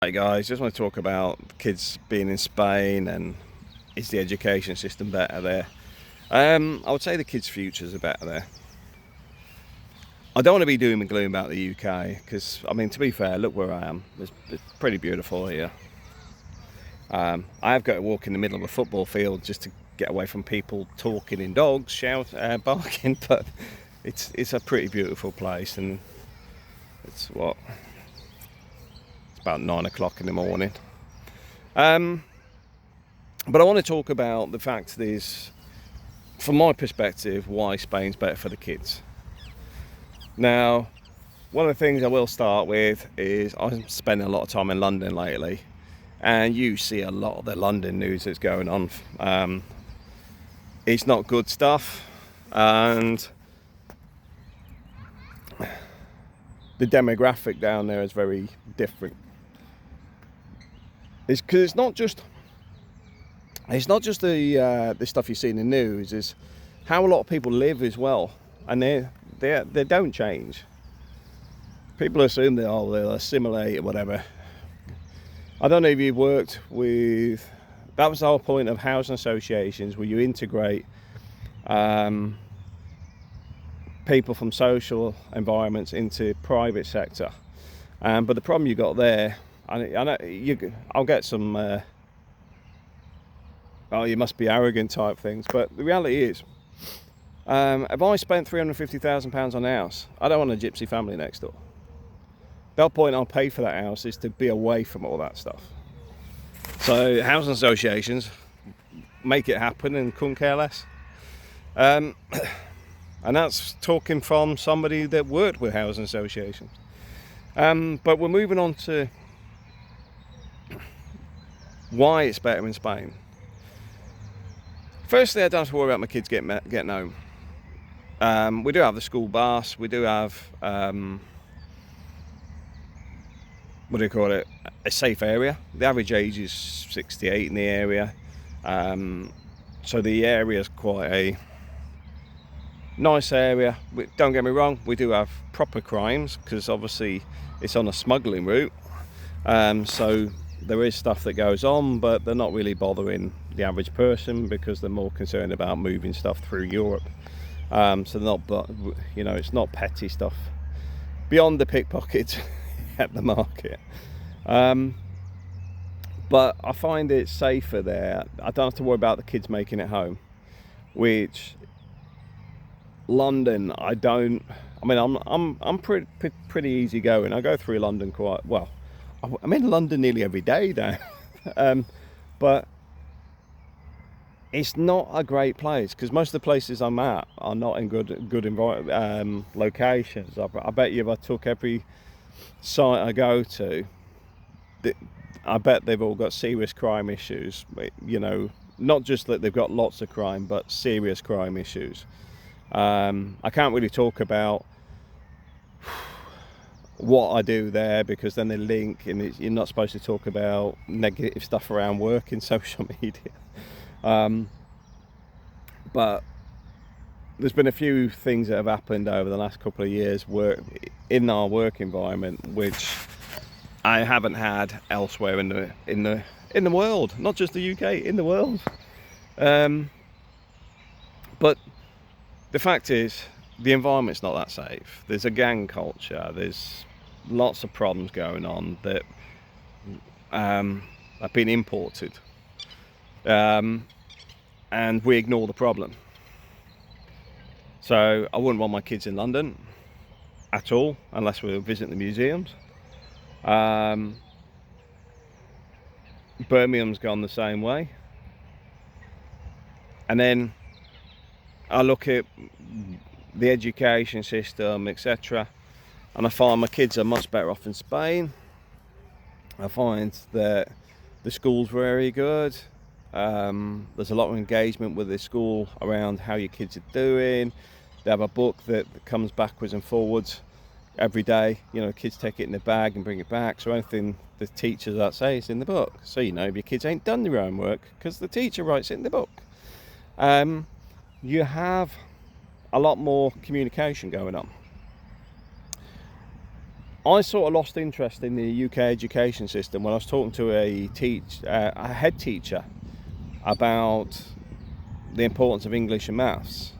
Hi guys, just want to talk about kids being in Spain and is the education system better there? I would say the kids' futures are better there. I don't want to be doom and gloom about the UK because, I mean, to be fair, look where I am. It's pretty beautiful here. I have got to walk in the middle of a football field just to get away from people talking and dogs barking, but it's a pretty beautiful place, and it's it's about 9 o'clock in the morning. But I want to talk about the fact is, from my perspective, why Spain's better for the kids. Now, one of the things I will start with is I've spent a lot of time in London lately, and you see a lot of the London news that's going on. It's not good stuff, and the demographic down there is very different. It's because it's not just the stuff you see in the news. Is how a lot of people live as well, and they don't change. People assume they'll assimilate or whatever. I don't know if you've worked with. That was the whole point of housing associations, where you integrate people from social environments into private sector. But the problem you got there, I know I'll get some. Oh, you must be arrogant type things, but the reality is, if I spent £350,000 on a house, I don't want a gypsy family next door. The whole point I'll pay for that house is to be away from all that stuff. So housing associations make it happen and couldn't care less. And that's talking from somebody that worked with housing associations. But we're moving on to why it's better in Spain. Firstly, I don't have to worry about my kids getting home. We do have the school bus. We do have what do you call it? A safe area. The average age is 68 in the area, so the area is quite a nice area. Don't get me wrong. We do have proper crimes because obviously it's on a smuggling route. So there is stuff that goes on, but they're not really bothering the average person because they're more concerned about moving stuff through Europe. So they're not, it's not petty stuff beyond the pickpockets at the market. But I find it safer there. I don't have to worry about the kids making it home, which London, I don't. I mean, I'm pretty easy going. I go through London quite well. I'm in London nearly every day now, but it's not a great place because most of the places I'm at are not in good locations. I bet you if I took every site I go to, I bet they've all got serious crime issues. Not just that they've got lots of crime, but serious crime issues. I can't really talk about what I do there because then they link, and you're not supposed to talk about negative stuff around work in social media. But there's been a few things that have happened over the last couple of years in our work environment which I haven't had elsewhere in the world, not just the UK, in the world. But the fact is, the environment's not that safe. There's a gang culture. There's lots of problems going on that have been imported, and we ignore the problem. So I wouldn't want my kids in London at all unless we were visiting the museums. Birmingham's gone the same way. And then I look at the education system, etc., and I find my kids are much better off in Spain. I find that the school's very good. There's a lot of engagement with the school around how your kids are doing. They have a book that comes backwards and forwards every day. Kids take it in the bag and bring it back. So anything the teachers that say is in the book. So if your kids ain't done their own work because the teacher writes it in the book. You have a lot more communication going on. I sort of lost interest in the UK education system when I was talking to a head teacher about the importance of English and maths,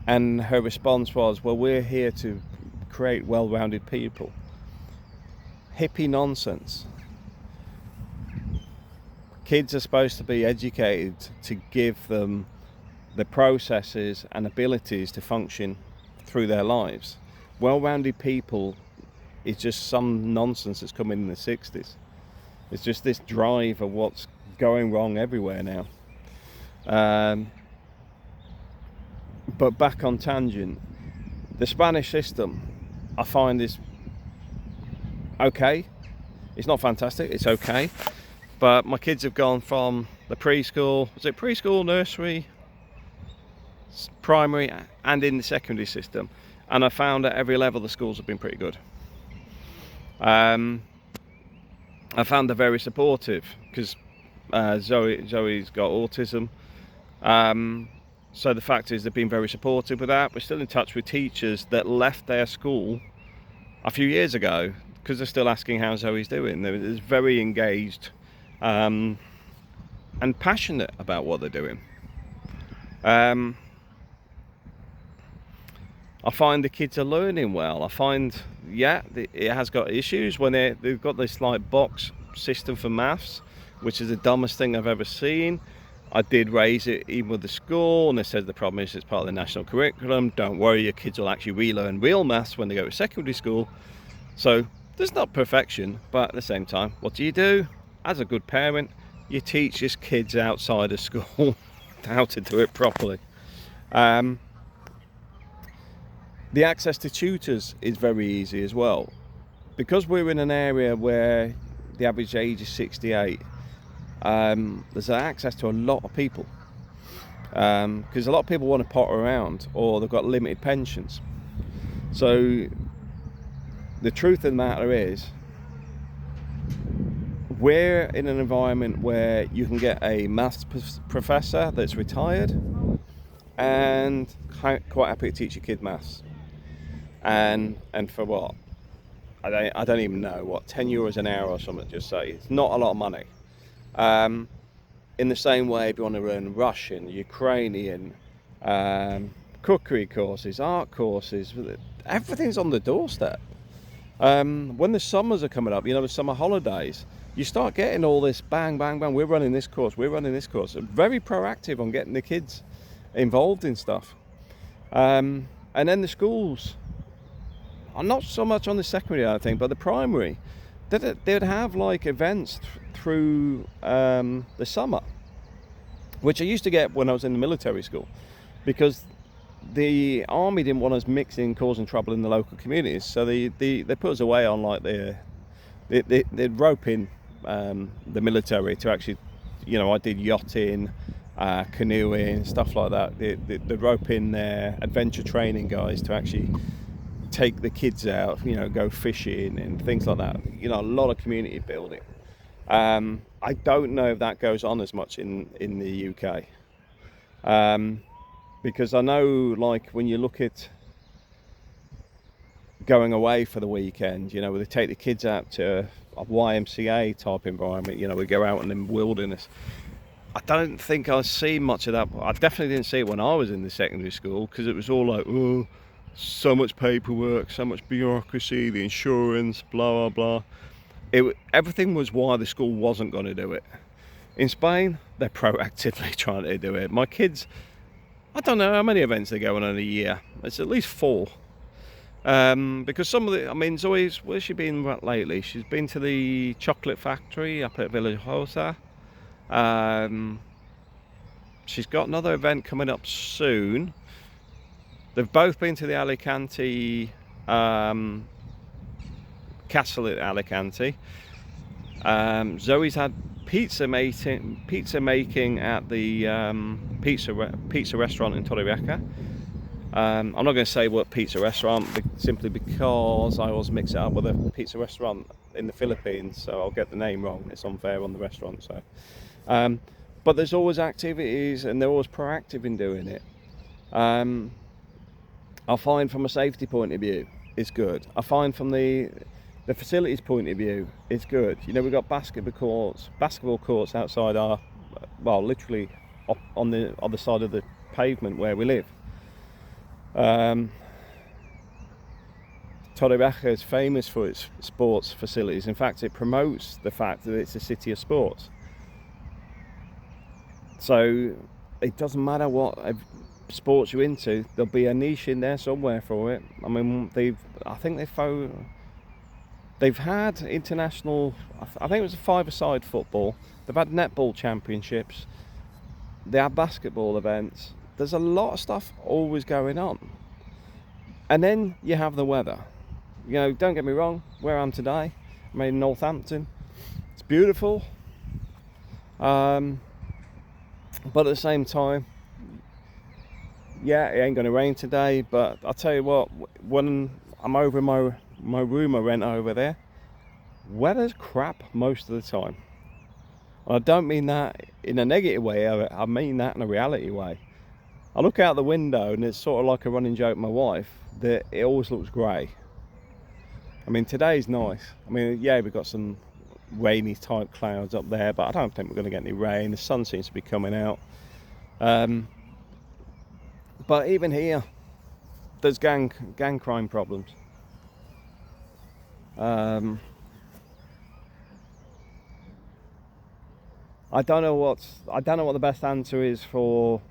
and her response was, well, we're here to create well-rounded people. Hippie nonsense. Kids are supposed to be educated to give them the processes and abilities to function through their lives. Well-rounded people is just some nonsense that's come in the 60s. It's just this drive of what's going wrong everywhere now. But back on tangent, the Spanish system I find is okay. It's not fantastic, it's okay. But my kids have gone from the preschool, nursery, primary, and in the secondary system, and I found at every level the schools have been pretty good. I found they're very supportive because Zoe's got autism, so the fact is they've been very supportive with that. We're still in touch with teachers that left their school a few years ago because they're still asking how Zoe's doing. They're very engaged and passionate about what they're doing. I find the kids are learning well. I find, it has got issues when they've got this like box system for maths, which is the dumbest thing I've ever seen. I did raise it even with the school, and they said the problem is it's part of the national curriculum. Don't worry, your kids will actually relearn real maths when they go to secondary school. So there's not perfection, but at the same time, what do? As a good parent, you teach your kids outside of school how to do it properly. The access to tutors is very easy as well. Because we're in an area where the average age is 68, there's access to a lot of people. Because a lot of people want to potter around, or they've got limited pensions. So the truth of the matter is, we're in an environment where you can get a maths professor that's retired and quite happy to teach your kid maths. And for what? I don't even know, what, €10 an hour or something, just say. It's not a lot of money. In the same way, if you want to learn Russian, Ukrainian, cookery courses, art courses, everything's on the doorstep. When the summers are coming up, the summer holidays, you start getting all this bang, bang, bang, we're running this course. Very proactive on getting the kids involved in stuff. And then the schools, not so much on the secondary, I think, but the primary, they'd have like events through the summer, which I used to get when I was in the military school, because the army didn't want us mixing, causing trouble in the local communities, so they put us away on like they'd rope in the military to actually, I did yachting, canoeing, stuff like that. They'd rope in their adventure training guys to actually take the kids out, go fishing and things like that. A lot of community building. I don't know if that goes on as much in the UK. Because I know, like, when you look at going away for the weekend, they take the kids out to a YMCA type environment, we go out in the wilderness. I don't think I see much of that. I definitely didn't see it when I was in the secondary school, because it was all like, oh, so much paperwork, so much bureaucracy, the insurance, blah, blah, blah. Everything was why the school wasn't going to do it. In Spain, they're proactively trying to do it. My kids, I don't know how many events they go on in a year. It's at least 4. Because some of Zoe's, where's she been lately? She's been to the chocolate factory up at Villajosa. She's got another event coming up soon. They've both been to the Alicante castle at Alicante. Zoe's had pizza making at the pizza restaurant in Torrevieja. I'm not going to say what pizza restaurant, simply because I always mix it up with a pizza restaurant in the Philippines, so I'll get the name wrong. It's unfair on the restaurant. So, but there's always activities, and they're always proactive in doing it. I find from a safety point of view, it's good. I find from the the facilities point of view, it's good. You know, we've got basketball courts outside our, well, literally on the other side of the pavement where we live. Torrevieja is famous for its sports facilities. In fact, it promotes the fact that it's a city of sports. So it doesn't matter what sports you're into, there'll be a niche in there somewhere for it. I mean, I think they've had international, I think it was a five-a-side football. They've had netball championships. They have basketball events. There's a lot of stuff always going on. And then you have the weather. You know, don't get me wrong, where I am today, I'm in Northampton. It's beautiful. But at the same time, yeah, it ain't going to rain today. But I'll tell you what, when I'm over in my room I rent over there, weather's crap most of the time. And I don't mean that in a negative way, I mean that in a reality way. I look out the window and it's sort of like a running joke with my wife that it always looks grey. I mean, today's nice. I mean, yeah, we've got some rainy type clouds up there, but I don't think we're going to get any rain. The sun seems to be coming out. But even here, there's gang crime problems. I don't know what the best answer is for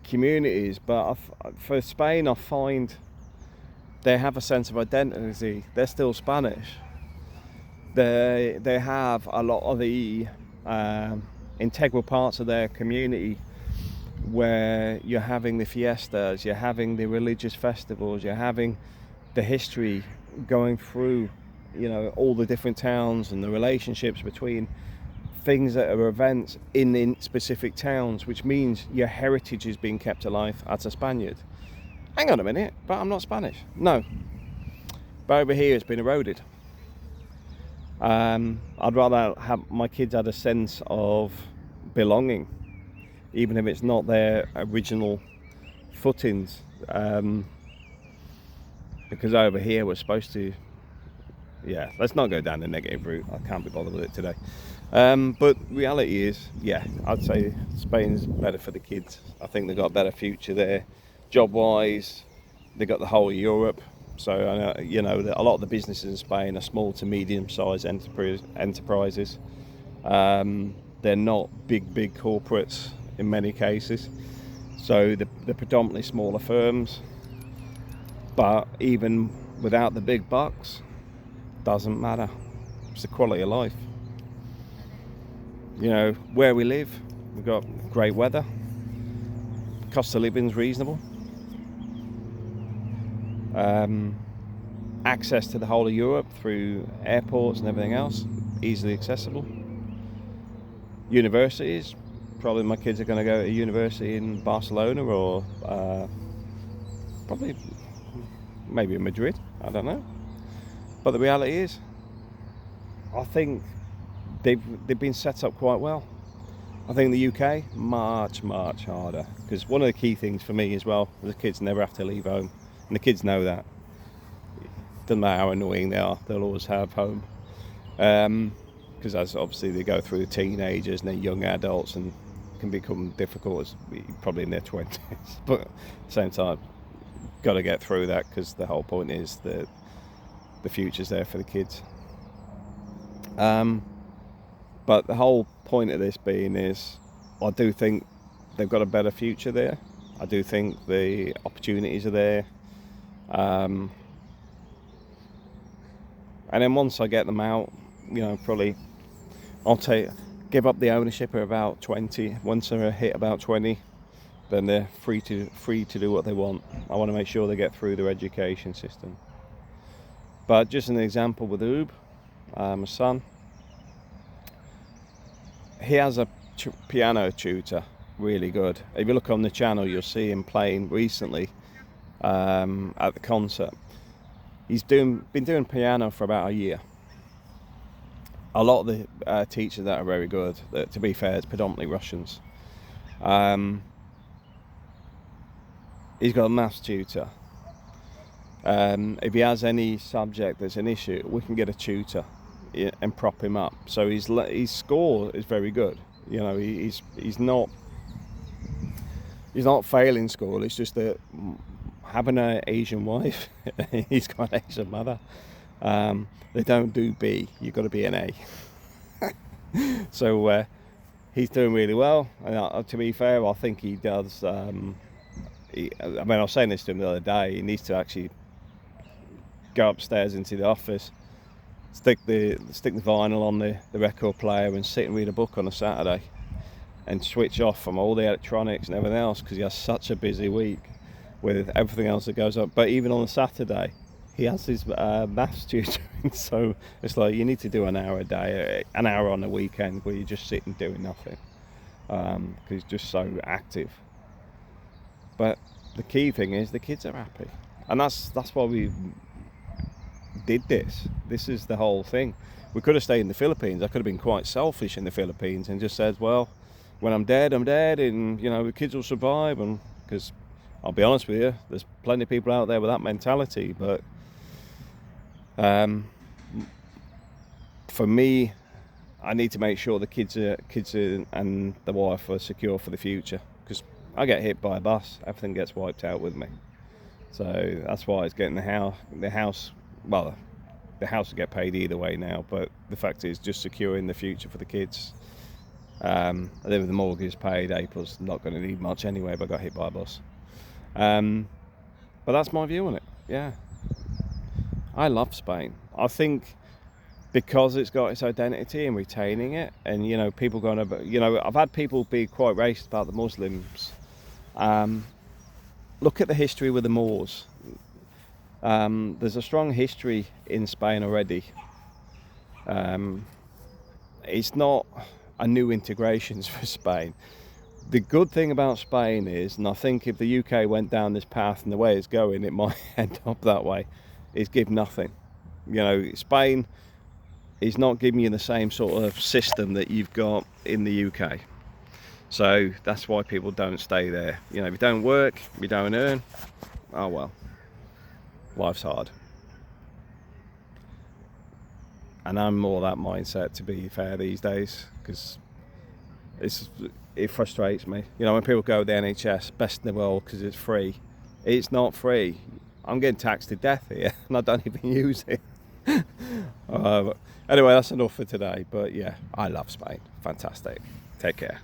communities, but for Spain, I find they have a sense of identity. They're still Spanish. They have a lot of the integral parts of their community where you're having the fiestas, you're having the religious festivals, you're having the history going through, you know, all the different towns and the relationships between things that are events in specific towns, which means your heritage is being kept alive as a Spaniard. Hang on a minute, but I'm not Spanish. No. But over here it's been eroded. I'd rather have my kids had a sense of belonging, even if it's not their original footings. Because over here we're supposed to, yeah, let's not go down the negative route. I can't be bothered with it today. But reality is, yeah, I'd say Spain's better for the kids. I think they've got a better future there. Job-wise, they've got the whole of Europe. So, you know, a lot of the businesses in Spain are small to medium-sized enterprises. They're not big corporates in many cases. So they're predominantly smaller firms. But even without the big bucks, doesn't matter. It's the quality of life. You know, where we live, we've got great weather. Cost of living's reasonable. Access to the whole of Europe through airports and everything else, easily accessible. Universities, probably my kids are going to go to university in Barcelona or probably maybe in Madrid, I don't know. But the reality is, I think they've been set up quite well. I think the UK, much harder. Because one of the key things for me as well, the kids never have to leave home. And the kids know that. Doesn't matter how annoying they are, they'll always have home. Because as obviously they go through the teenagers and they're young adults and can become difficult as probably in their 20s. But at the same time, got to get through that because the whole point is that the future's there for the kids. But the whole point of this being is, I do think they've got a better future there. I do think the opportunities are there. And then once I get them out, you know, probably I'll give up the ownership at about 20. Once they hit about 20, then they're free to do what they want. I want to make sure they get through their education system. But just an example with Ub, my son, he has a piano tutor, really good. If you look on the channel, you'll see him playing recently at the concert. He's been doing piano for about a year. A lot of the teachers that are very good, to be fair, it's predominantly Russians. He's got a maths tutor. If he has any subject that's an issue, we can get a tutor and prop him up. So his score is very good. You know, he's not failing school. It's just that having an Asian wife, he's got an Asian mother. They don't do B. You've got to be an A. So he's doing really well. And to be fair, I think he does. I was saying this to him the other day. He needs to actually go upstairs into the office, stick the vinyl on the record player, and sit and read a book on a Saturday, and switch off from all the electronics and everything else, because he has such a busy week with everything else that goes on. But even on a Saturday, he has his maths tutoring. So it's like, you need to do an hour a day, an hour on the weekend, where you're just sitting doing nothing, because he's just so active. But the key thing is the kids are happy, and that's why we did this. This is the whole thing. We could have stayed in the Philippines. I could have been quite selfish in the Philippines and just said, well, when I'm dead, I'm dead, and you know, the kids will survive. And because I'll be honest with you, there's plenty of people out there with that mentality. But for me, I need to make sure the kids and the wife are secure for the future, because I get hit by a bus, everything gets wiped out with me. So that's why it's getting the house. Well, the house will get paid either way now, but the fact is just securing the future for the kids. And then with the mortgage paid, April's not going to need much anyway if I got hit by a bus. But that's my view on it. Yeah, I love Spain. I think because it's got its identity and retaining it, and you know, people going about, you know, I've had people be quite racist about the Muslims. Look at the history with the Moors. There's a strong history in Spain already. It's not a new integrations for Spain. The good thing about Spain is, and I think if the UK went down this path and the way it's going, it might end up that way, is give nothing. You know, Spain is not giving you the same sort of system that you've got in the UK. So that's why people don't stay there. You know, if you don't work, if you don't earn, oh well, life's hard. And I'm more that mindset, to be fair, these days, because it frustrates me. You know, when people go with the NHS, best in the world because it's free. It's not free. I'm getting taxed to death here, and I don't even use it. Anyway, that's enough for today. But yeah, I love Spain. Fantastic. Take care.